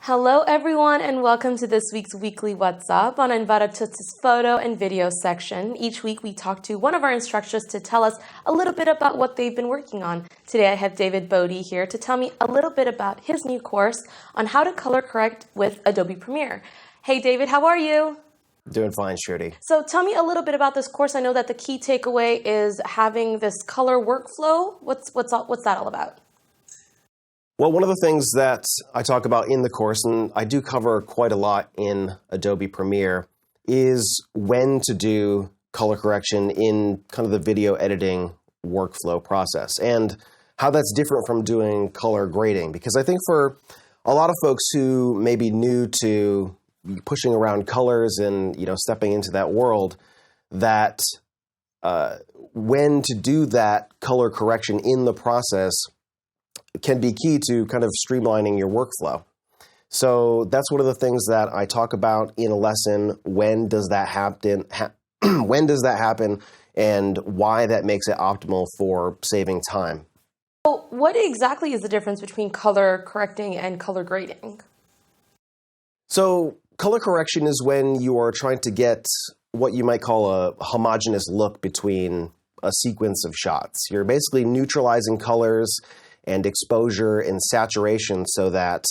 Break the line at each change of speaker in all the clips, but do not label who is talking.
Hello everyone and welcome to this week's Weekly What's Up on Untitled photo and video section. Each week we talk to one of our instructors to tell us a little bit about what they've been working on. Today I have David Bodie here to tell me a little bit about his new course on how to color correct with Adobe Premiere. Hey David, how are you?
Doing fine, Shruti.
So tell me a little bit about this course. I know that the key takeaway is having this color workflow. What's that all about?
Well, one of the things that I talk about in the course, and I do cover quite a lot in Adobe Premiere, is when to do color correction in kind of the video editing workflow process, and how that's different from doing color grading. Because I think for a lot of folks who may be new to pushing around colors and stepping into that world, that when to do that color correction in the process can be key to kind of streamlining your workflow. So that's one of the things that I talk about in a lesson. When does that happen? When does that happen, and why that makes it optimal for saving time.
So what exactly is the difference between color correcting and color grading?
So color correction is when you are trying to get what you might call a homogeneous look between a sequence of shots. You're basically neutralizing colors and exposure and saturation so that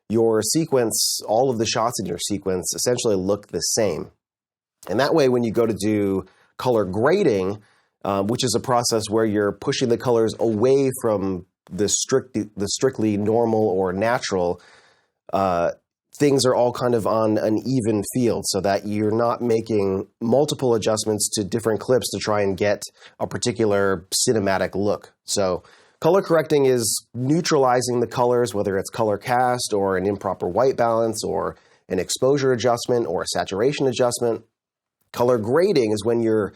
your sequence, all of the shots in your sequence, essentially look the same. And that way, when you go to do color grading, which is a process where you're pushing the colors away from the strictly normal or natural, things are all kind of on an even field so that you're not making multiple adjustments to different clips to try and get a particular cinematic look. So color correcting is neutralizing the colors, whether it's color cast or an improper white balance or an exposure adjustment or a saturation adjustment. Color grading is when you're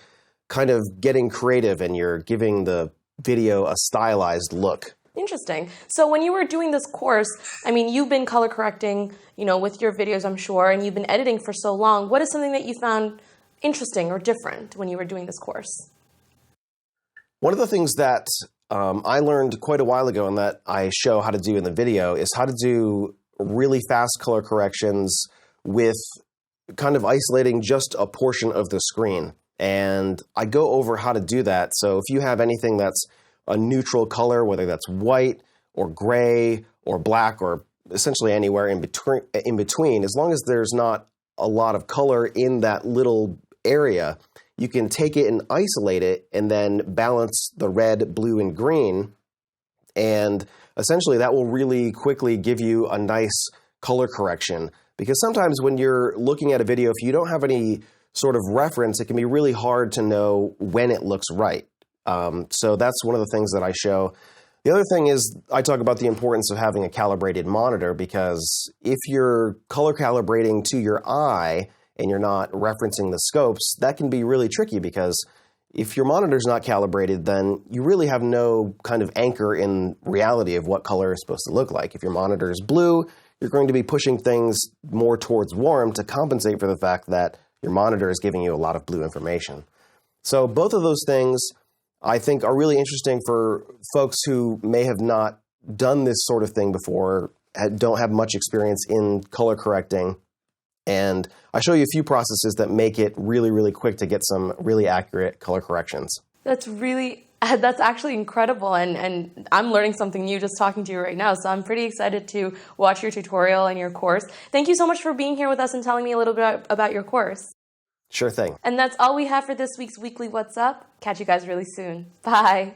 kind of getting creative and you're giving the video a stylized look.
Interesting. So when you were doing this course, I mean, you've been color correcting, with your videos, I'm sure, and you've been editing for so long. What is something that you found interesting or different when you were doing this course?
One of the things that I learned quite a while ago and that I show how to do in the video is how to do really fast color corrections with kind of isolating just a portion of the screen. And I go over how to do that. So if you have anything that's a neutral color, whether that's white or gray or black or essentially anywhere in between, as long as there's not a lot of color in that little area, you can take it and isolate it and then balance the red, blue, and green. And essentially that will really quickly give you a nice color correction. Because sometimes when you're looking at a video, if you don't have any sort of reference, it can be really hard to know when it looks right. So that's one of the things that I show. The other thing is I talk about the importance of having a calibrated monitor, because if you're color calibrating to your eye and you're not referencing the scopes, that can be really tricky, because if your monitor's not calibrated, then you really have no kind of anchor in reality of what color is supposed to look like. If your monitor is blue, you're going to be pushing things more towards warm to compensate for the fact that your monitor is giving you a lot of blue information. So both of those things I think are really interesting for folks who may have not done this sort of thing before, don't have much experience in color correcting. And I show you a few processes that make it really, really quick to get some really accurate color corrections.
That's actually incredible. And I'm learning something new just talking to you right now. So I'm pretty excited to watch your tutorial and your course. Thank you so much for being here with us and telling me a little bit about your course.
Sure thing.
And that's all we have for this week's Weekly What's Up. Catch you guys really soon. Bye.